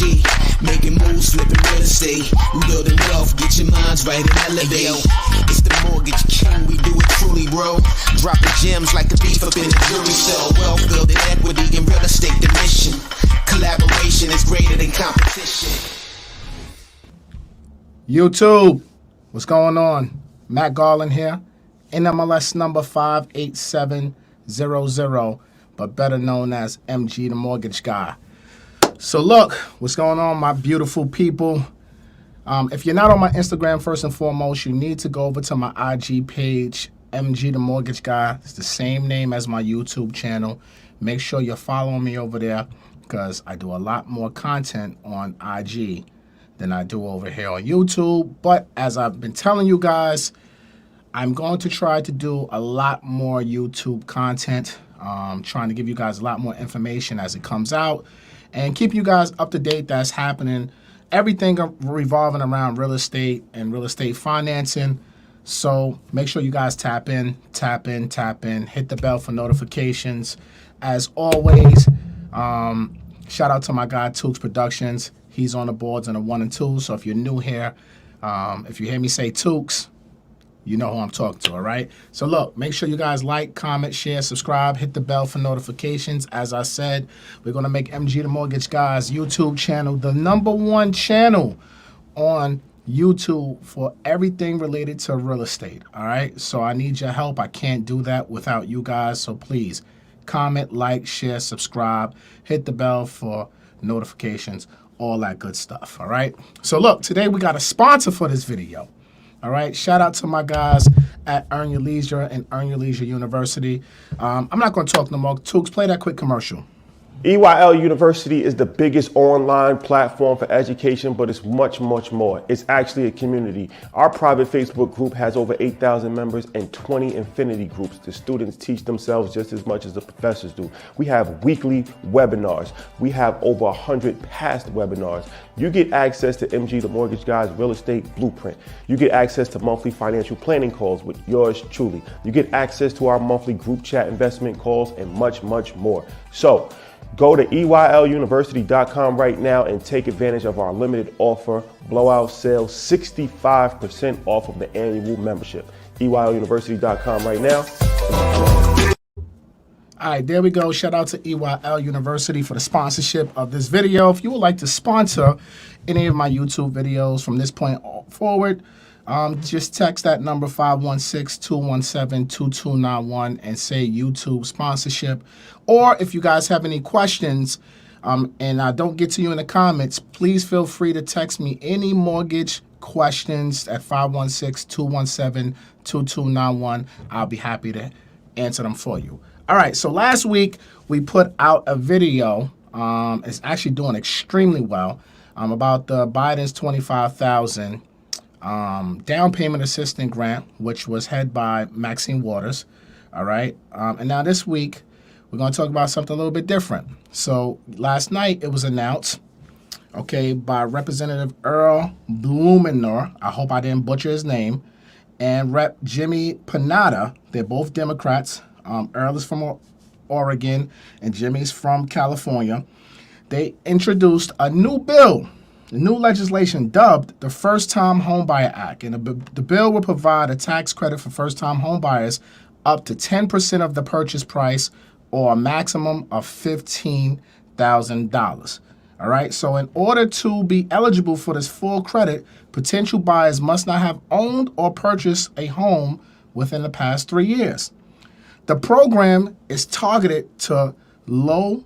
IG, making moves, flipping real estate. We building wealth, get your minds right and elevate. Yo, it's the Mortgage King, we do it truly, bro. Dropping gems like a thief up in the jewelry store. Wealth building equity in real estate, the mission. Collaboration is greater than competition. YouTube, what's going on? Matt Garland here, NMLS number 58700, but better known as MG the Mortgage Guy. So look, what's going on, my beautiful people? If you're not on my Instagram, first and foremost, you need to go over to my IG page, MG the Mortgage Guy. It's the same name as my YouTube channel. Make sure you're following me over there because I do a lot more content on IG than I do over here on YouTube. But as I've been telling you guys, I'm going to try to do a lot more YouTube content, trying to give you guys a lot more information as it comes out and keep you guys up to date that's happening. Everything revolving around real estate and real estate financing. So make sure you guys tap in, hit the bell for notifications. As always, shout out to my guy, Tukes Productions. He's on the boards on the 1 and 2. So if you're new here, if you hear me say Tukes, you know who I'm talking to, all right? So look, make sure you guys like, comment, share, subscribe, hit the bell for notifications. As I said, we're going to make MG the Mortgage Guy's YouTube channel the #1 channel on YouTube for everything related to real estate, all right? So I need your help. I can't do that without you guys. So please comment, like, share, subscribe, hit the bell for notifications, all that good stuff, all right? So look, today we got a sponsor for this video. All right, shout out to my guys at Earn Your Leisure and Earn Your Leisure University. I'm not going to talk no more. Tukes, play that quick commercial. EYL University is the biggest online platform for education, but it's much, much more. It's actually a community. Our private Facebook group has over 8,000 members and 20 infinity groups. The students teach themselves just as much as the professors do. We have weekly webinars. We have over 100 past webinars. You get access to MG the Mortgage Guy's Real Estate Blueprint. You get access to monthly financial planning calls with yours truly. You get access to our monthly group chat investment calls and much, much more. So, go to EYLUniversity.com right now and take advantage of our limited offer, blowout sale, 65% off of the annual membership. EYLUniversity.com right now. All right, there we go. Shout out to EYL University for the sponsorship of this video. If you would like to sponsor any of my YouTube videos from this point forward, just text that number 516-217-2291 and say YouTube sponsorship. Or if you guys have any questions and I don't get to you in the comments, please feel free to text me any mortgage questions at 516-217-2291. I'll be happy to answer them for you. All right, so last week we put out a video. It's actually doing extremely well about the Biden's $25,000 down payment assistance grant, which was head by Maxine Waters. All right. And now this week, we're going to talk about something a little bit different. So last night, it was announced, okay, by Representative Earl Blumenauer. I hope I didn't butcher his name. And Rep. Jimmy Panetta. They're both Democrats. Earl is from Oregon and Jimmy's from California. They introduced a new bill. The new legislation dubbed the First-Time Homebuyer Act, and the bill will provide a tax credit for first-time homebuyers up to 10% of the purchase price or a maximum of $15,000. All right, so in order to be eligible for this full credit, potential buyers must not have owned or purchased a home within the past 3 years. The program is targeted to low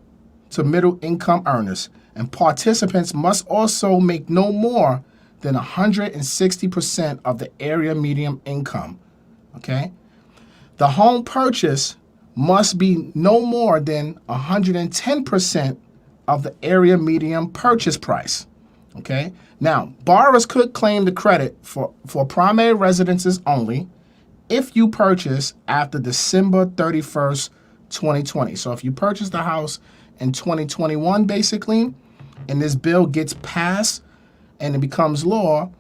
to middle income earners, and participants must also make no more than 160% of the area median income, okay? The home purchase must be no more than 110% of the area median purchase price, okay? Now, borrowers could claim the credit for primary residences only if you purchase after December 31st, 2020. So if you purchase the house in 2021, basically, and this bill gets passed and it becomes law,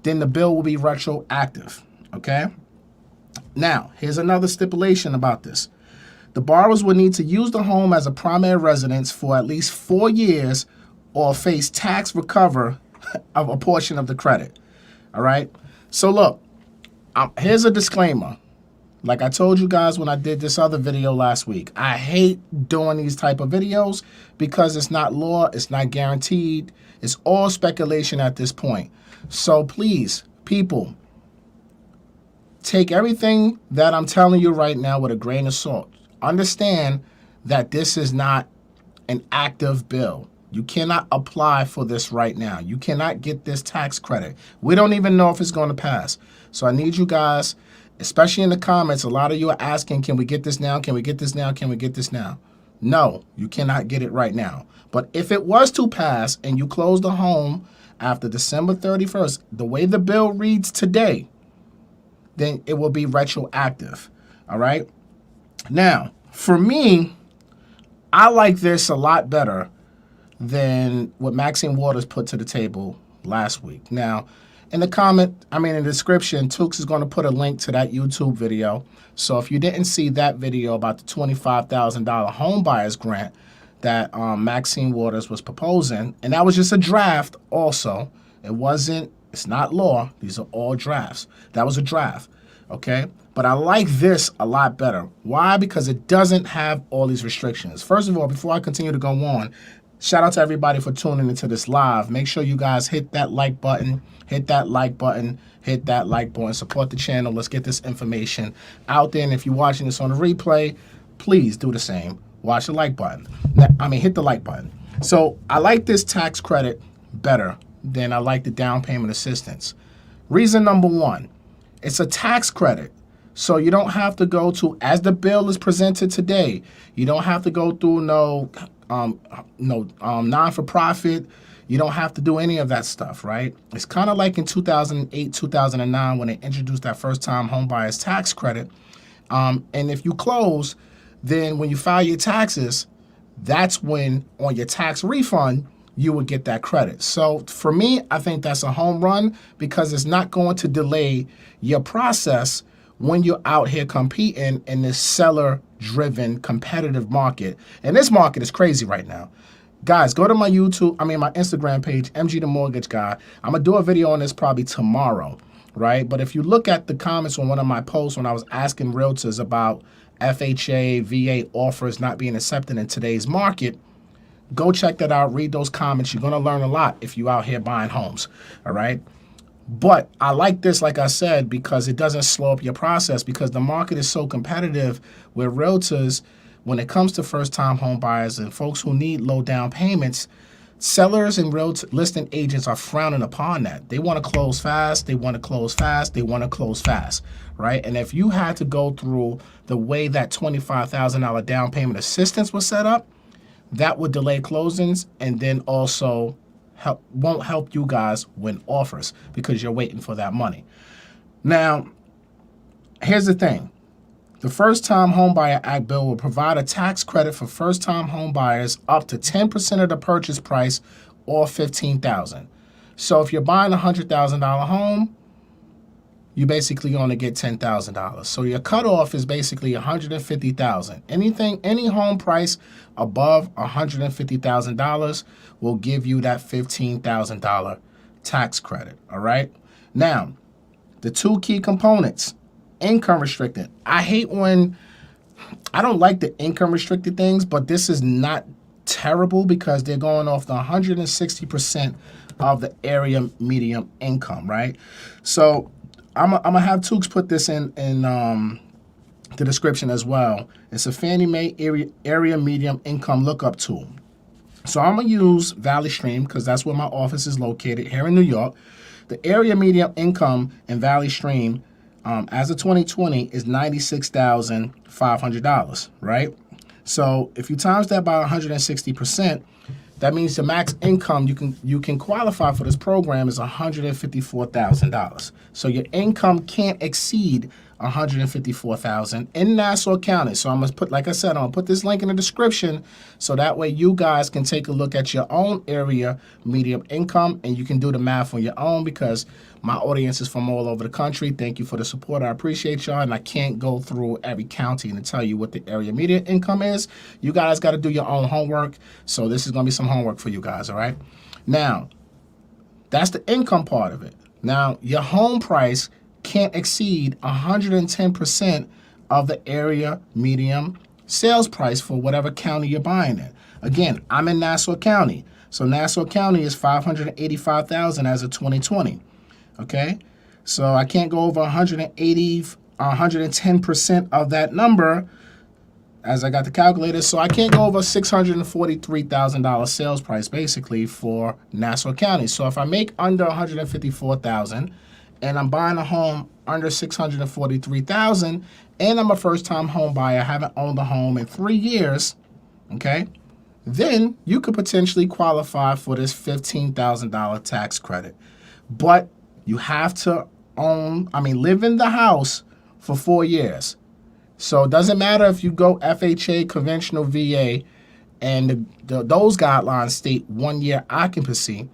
then the bill will be retroactive, okay? Now, here's another stipulation about this. The borrowers will need to use the home as a primary residence for at least 4 years or face tax recover of a portion of the credit. All right? So look, here's a disclaimer. Like I told you guys when I did this other video last week, I hate doing these type of videos because it's not law, it's not guaranteed, it's all speculation at this point. So please, people, take everything that I'm telling you right now with a grain of salt. Understand that this is not an active bill. You cannot apply for this right now. You cannot get this tax credit. We don't even know if it's going to pass. So I need you guys, especially in the comments, a lot of you are asking, can we get this now? Can we get this now? Can we get this now? No, you cannot get it right now. But if it was to pass and you close the home after December 31st, the way the bill reads today, then it will be retroactive. All right? Now, for me, I like this a lot better than what Maxine Waters put to the table last week. Now, in the description, Tukes is going to put a link to that YouTube video. So if you didn't see that video about the $25,000 home buyers grant that Maxine Waters was proposing, and that was just a draft also. It's not law. These are all drafts. That was a draft, okay? But I like this a lot better. Why? Because it doesn't have all these restrictions. First of all, before I continue to go on, shout out to everybody for tuning into this live. Make sure you guys hit that like button, hit that like button, hit that like button. Support the channel. Let's get this information out there. And if you're watching this on a replay, please do the same. Watch the like button. Hit the like button. So I like this tax credit better than I like the down payment assistance. Reason number one, it's a tax credit. So you don't have to go to, as the bill is presented today, you don't have to go through no non-for-profit. You don't have to do any of that stuff, right? It's kind of like in 2008, 2009 when they introduced that first-time homebuyers tax credit. And if you close, then when you file your taxes, that's when on your tax refund, you would get that credit. So for me, I think that's a home run because it's not going to delay your process when you're out here competing in this seller-driven competitive market. And this market is crazy right now. Guys, go to my Instagram page, MG the Mortgage Guy. I'm going to do a video on this probably tomorrow, right? But if you look at the comments on one of my posts when I was asking realtors about FHA, VA offers not being accepted in today's market, go check that out. Read those comments. You're going to learn a lot if you're out here buying homes, all right? But I like this, like I said, because it doesn't slow up your process because the market is so competitive with realtors when it comes to first-time home buyers and folks who need low down payments. Sellers and listing agents are frowning upon that. They want to close fast. They want to close fast. They want to close fast, right? And if you had to go through the way that $25,000 down payment assistance was set up, that would delay closings and then also won't help you guys win offers because you're waiting for that money. Now, here's the thing. The First-Time Homebuyer Act bill will provide a tax credit for first-time home buyers up to 10% of the purchase price or $15,000. So if you're buying a $100,000 home, you basically only get $10,000. So your cutoff is basically $150,000. Any home price above $150,000 will give you that $15,000 tax credit. All right. Now, the two key components: income restricted. I don't like the income restricted things, but this is not terrible because they're going off the 160% of the area median income, right? So I'm gonna have Tukes put this in the description as well. It's a Fannie Mae area median income lookup tool. So I'm gonna use Valley Stream because that's where my office is located here in New York. The area median income in Valley Stream as of 2020 is $96,500, right? So if you times that by 160%, that means the max income you can qualify for this program is $154,000. So your income can't exceed $154,000 in Nassau County. So I'm gonna put, like I said, I'm gonna put this link in the description so that way you guys can take a look at your own area median income and you can do the math on your own, because my audience is from all over the country. Thank you for the support. I appreciate y'all, and I can't go through every county and tell you what the area median income is. You guys got to do your own homework. So this is gonna be some homework for you guys. All right. Now, that's the income part of it. Now, your home price can't exceed 110% of the area median sales price for whatever county you're buying in. Again, I'm in Nassau County. So Nassau County is $585,000 as of 2020. Okay? So I can't go over 110% of that number as I got the calculator. So I can't go over $643,000 sales price basically for Nassau County. So if I make under $154,000 and I'm buying a home under $643,000 and I'm a first-time home buyer, I haven't owned a home in 3 years, okay, then you could potentially qualify for this $15,000 tax credit. But you have to live in the house for 4 years. So it doesn't matter if you go FHA, conventional VA, and those guidelines state 1 year occupancy.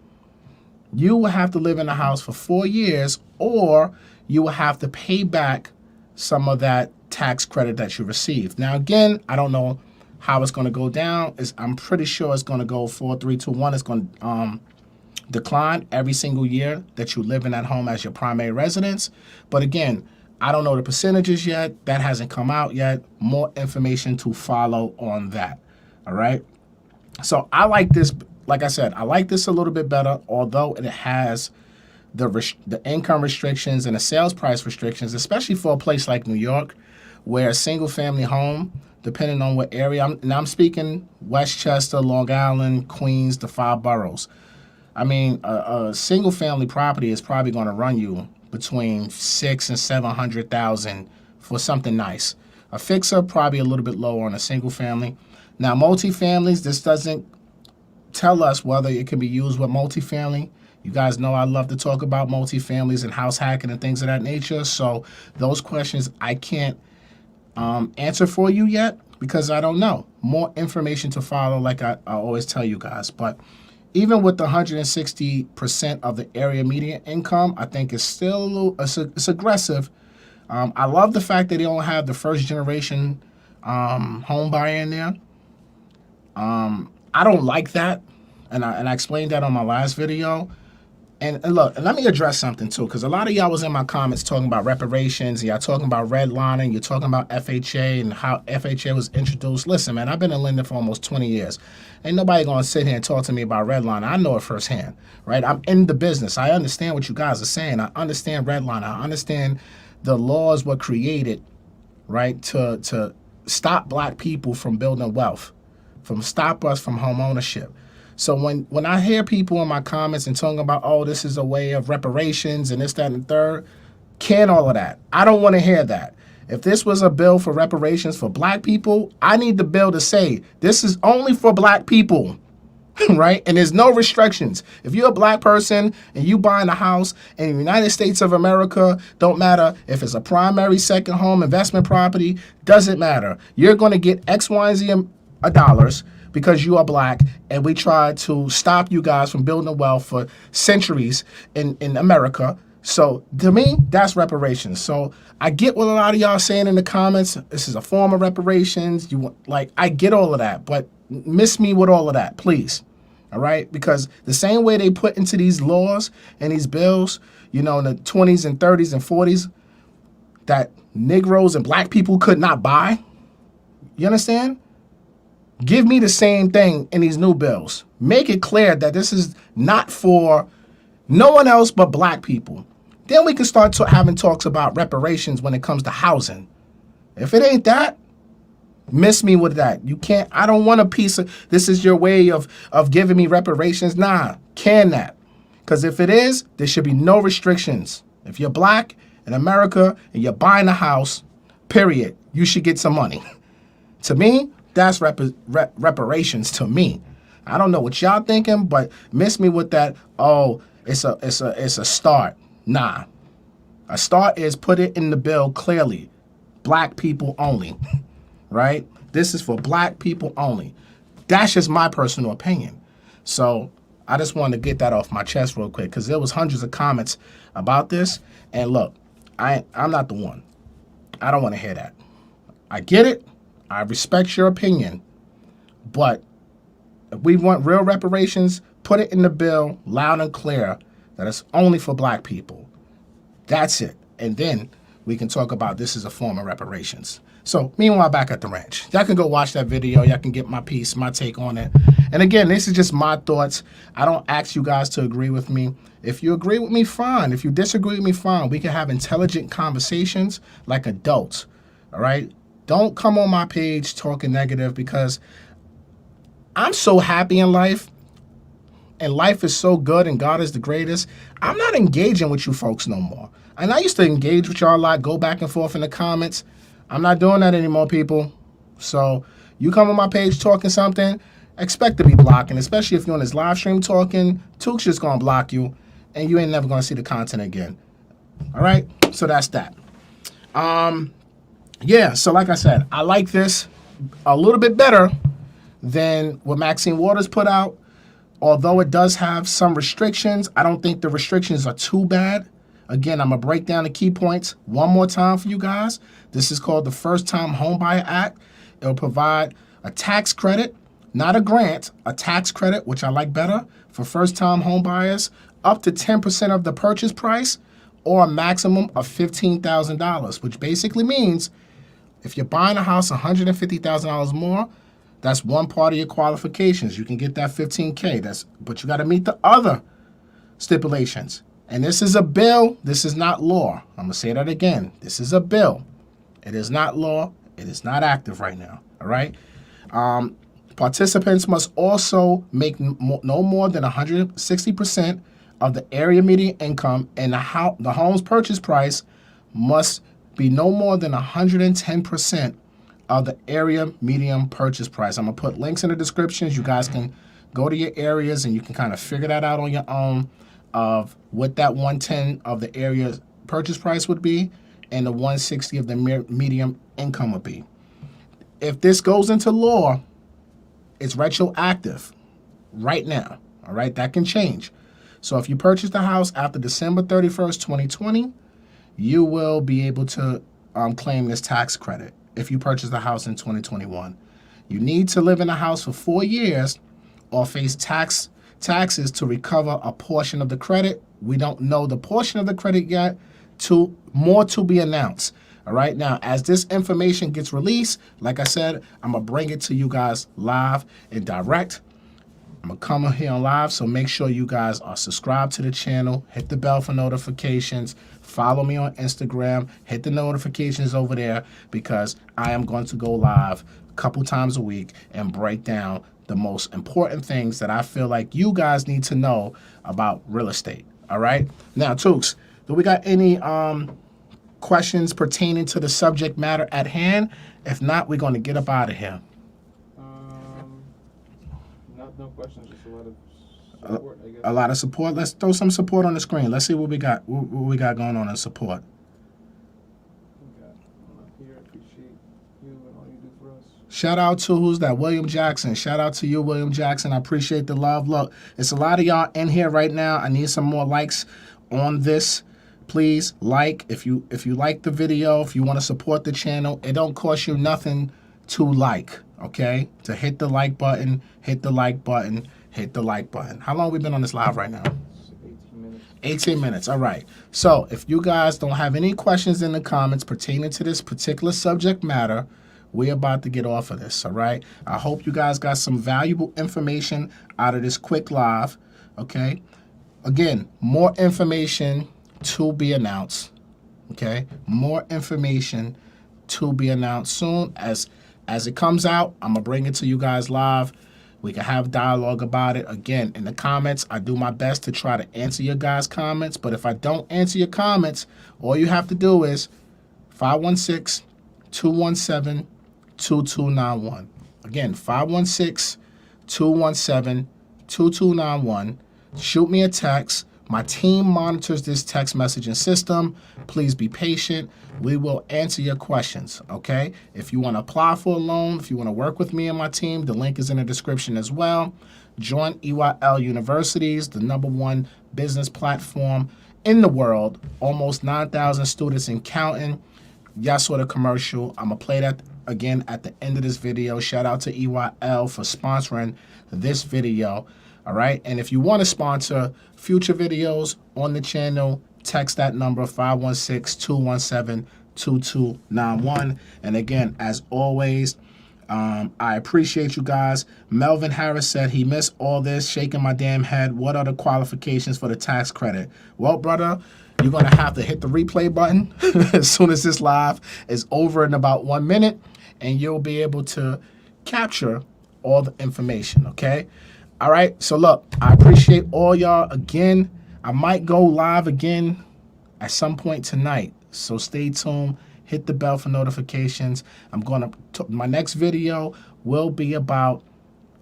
You will have to live in the house for 4 years, or you will have to pay back some of that tax credit that you received. Now, again, I don't know how it's going to go down. I'm pretty sure it's going to go 4, 3, 2, 1. It's going to decline every single year that you live in that home as your primary residence. But again, I don't know the percentages yet. That hasn't come out yet. More information to follow on that. All right. So I like this. Like I said, I like this a little bit better, although it has the income restrictions and the sales price restrictions, especially for a place like New York, where a single family home, depending on what area, I'm speaking Westchester, Long Island, Queens, the 5 boroughs. I mean, a single family property is probably going to run you between $600,000 and $700,000 for something nice. A fixer probably a little bit lower on a single family. Now, multifamilies, this doesn't tell us whether it can be used with multifamily. You guys know I love to talk about multifamilies and house hacking and things of that nature. So those questions I can't answer for you yet because I don't know. More information to follow, like I always tell you guys. But even with the 160% of the area median income, I think it's still a little, it's aggressive. I love the fact that they don't have the first generation home buyer in there. I don't like that, and I explained that on my last video. And look, and let me address something too, because a lot of y'all was in my comments talking about reparations, and y'all talking about redlining, you're talking about FHA and how FHA was introduced. Listen, man, I've been in lending for almost 20 years. Ain't nobody gonna sit here and talk to me about redlining. I know it firsthand, right? I'm in the business. I understand what you guys are saying. I understand redlining. I understand the laws were created, right, to stop black people from building wealth, from stop us from home ownership. So when I hear people in my comments and talking about, oh, this is a way of reparations and this, that, and the third, can all of that. I don't want to hear that. If this was a bill for reparations for black people, I need the bill to say this is only for black people, right? And there's no restrictions. If you're a black person and you buying a house in the United States of America, don't matter if it's a primary, second home, investment property, doesn't matter. You're going to get X, Y, and Z dollars because you are black, and we tried to stop you guys from building wealth for centuries in America. So to me, that's reparations. So I get what a lot of y'all saying in the comments. This is a form of reparations. I get all of that, but miss me with all of that, please. All right? Because the same way they put into these laws and these bills, in the 20s and 30s and 40s, that Negroes and black people could not buy. You understand? Give me the same thing in these new bills. Make it clear that this is not for no one else but black people. Then we can start having talks about reparations when it comes to housing. If it ain't that, miss me with that. You can't, I don't want a piece of, this is your way of giving me reparations. Nah, can that? Because if it is, there should be no restrictions. If you're black in America and you're buying a house, period, you should get some money. To me, that's reparations to me. I don't know what y'all thinking, but miss me with that. Oh, it's a start. Nah, A start is put it in the bill clearly. Black people only, right? This is for black people only. That's just my personal opinion. So I just wanted to get that off my chest real quick because there was hundreds of comments about this. And look, I'm not the one. I don't want to hear that. I get it. I respect your opinion. But if we want real reparations, put it in the bill loud and clear that it's only for black people. That's it. And then we can talk about this as a form of reparations. So meanwhile, back at the ranch, y'all can go watch that video. Y'all can get my piece, my take on it. And again, this is just my thoughts. I don't ask you guys to agree with me. If you agree with me, fine. If you disagree with me, fine. We can have intelligent conversations like adults. All right? Don't come on my page talking negative because I'm so happy in life and life is so good and God is the greatest. I'm not engaging with you folks no more. And I used to engage with y'all a lot, go back and forth in the comments. I'm not doing that anymore, people. So you come on my page talking something, expect to be blocking, especially if you're on this live stream talking. Took's just going to block you and you ain't never going to see the content again. All right? So that's that. Yeah, so like I said, I like this a little bit better than what Maxine Waters put out. Although it does have some restrictions, I don't think the restrictions are too bad. Again, I'm going to break down the key points one more time for you guys. This is called the First Time Homebuyer Act. It will provide a tax credit, not a grant, a tax credit, which I like better, for first-time homebuyers, up to 10% of the purchase price or a maximum of $15,000, which basically means if you're buying a house $150,000 more, that's one part of your qualifications. You can get that $15K. But you got to meet the other stipulations. And this is a bill. This is not law. I'm going to say that again. This is a bill. It is not law. It is not active right now. All right? Participants must also make no more than 160% of the area median income, and the home's purchase price must be no more than 110% of the area median purchase price. I'm going to put links in the descriptions. You guys can go to your areas and you can kind of figure that out on your own of what that 110 of the area purchase price would be and the 160 of the median income would be. If this goes into law, it's retroactive right now. All right, that can change. So if you purchase the house after December 31st, 2020, you will be able to claim this tax credit if you purchase the house in 2021. You need to live in the house for 4 years or face taxes to recover a portion of the credit. We don't know the portion of the credit yet. More to be announced. All right, now, as this information gets released, like I said, I'm going to bring it to you guys live and direct. I'm going to come on here on live, so make sure you guys are subscribed to the channel. Hit the bell for notifications. Follow me on Instagram. Hit the notifications over there because I am going to go live a couple times a week and break down the most important things that I feel like you guys need to know about real estate. All right? Now, Tooks, do we got any questions pertaining to the subject matter at hand? If not, we're going to get up out of here. No questions, just a lot of support, I guess. A lot of support. Let's throw some support on the screen. Let's see what we got. What we got going on in support. Here, I appreciate you and all you do for us. Shout out to who's that? William Jackson. Shout out to you, William Jackson. I appreciate the love. Look, it's a lot of y'all in here right now. I need some more likes on this. Please like if you like the video, if you want to support the channel. It don't cost you nothing to like, okay? To hit the like button, hit the like button, hit the like button. How long have we been on this live right now? 18 minutes. 18 minutes, all right. So if you guys don't have any questions in the comments pertaining to this particular subject matter, we're about to get off of this, all right? I hope you guys got some valuable information out of this quick live, okay? Again, more information to be announced, okay? More information to be announced soon. As it comes out, I'm going to bring it to you guys live. We can have dialogue about it. Again, in the comments, I do my best to try to answer your guys' comments. But if I don't answer your comments, all you have to do is 516-217-2291. Again, 516-217-2291. Shoot me a text. My team monitors this text messaging system. Please be patient. We will answer your questions, okay? If you want to apply for a loan, if you want to work with me and my team, the link is in the description as well. Join EYL Universities, the #1 business platform in the world. Almost 9,000 students and counting. Y'all saw the commercial. I'm going to play that again at the end of this video. Shout out to EYL for sponsoring this video. All right. And if you want to sponsor future videos on the channel, text that number 516-217-2291. And again, as always, I appreciate you guys. Melvin Harris said he missed all this, shaking my damn head. What are the qualifications for the tax credit? Well, brother, you're going to have to hit the replay button as soon as this live is over in about 1 minute, and you'll be able to capture all the information, okay? All right, so look, I appreciate all y'all again. I might go live again at some point tonight, so stay tuned. Hit the bell for notifications. My next video will be about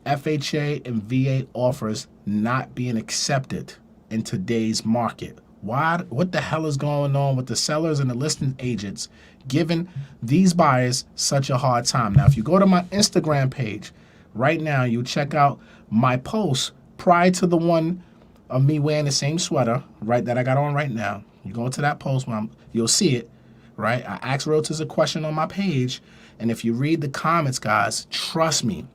FHA and VA offers not being accepted in today's market. Why? What the hell is going on with the sellers and the listing agents giving these buyers such a hard time? Now, if you go to my Instagram page right now, you check out my post prior to the one of me wearing the same sweater, right, that I got on right now. You go to that post, you'll see it. Right? I asked realtors a question on my page, and if you read the comments, guys, trust me,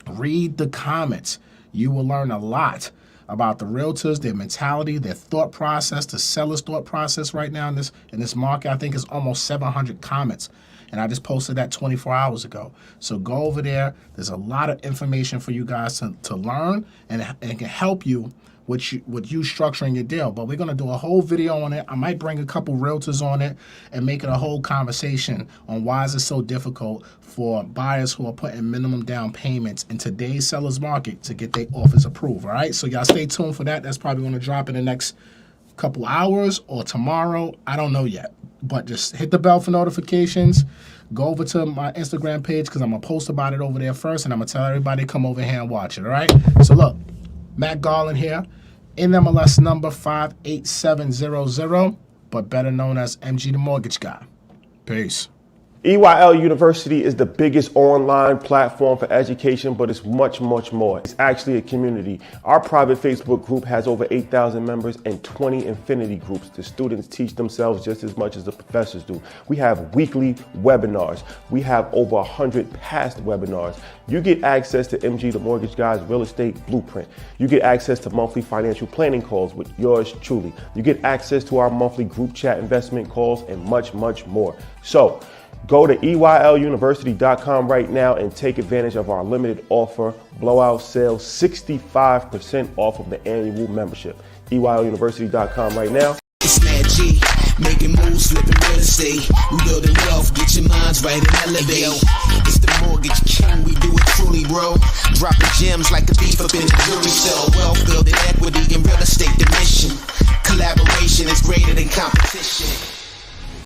read the comments. You will learn a lot about the realtors, their mentality, their thought process, the seller's thought process right now in this market. I think it's almost 700 comments, and I just posted that 24 hours ago. So go over there. There's a lot of information for you guys to learn, and it can help you with you structuring your deal. But we're going to do a whole video on it. I might bring a couple realtors on it and make it a whole conversation on why is it so difficult for buyers who are putting minimum down payments in today's seller's market to get their offers approved, all right? So y'all stay tuned for that. That's probably going to drop in the next couple hours or tomorrow. I don't know yet. But just hit the bell for notifications. Go over to my Instagram page because I'm going to post about it over there first, and I'm going to tell everybody to come over here and watch it, all right? So look, Matt Garland here. NMLS number 58700, but better known as MG the Mortgage Guy. Peace. EYL University is the biggest online platform for education, but it's much, much more. It's actually a community. Our private Facebook group has over 8,000 members and 20 infinity groups. The students teach themselves just as much as the professors do. We have weekly webinars. We have over 100 past webinars. You get access to MG the Mortgage Guy's Real Estate Blueprint. You get access to monthly financial planning calls with yours truly. You get access to our monthly group chat investment calls and much, much more. So, go to EYLUniversity.com right now and take advantage of our limited offer, blowout sale, 65% off of the annual membership. EYLUniversity.com right now. It's Mad G, making moves, flipping real estate. We building wealth, get your minds right and elevate. It's the Mortgage King, we do it truly, bro. Dropping gems like a thief up in the jury cell. Wealth building equity in real estate, the mission. Collaboration is greater than competition.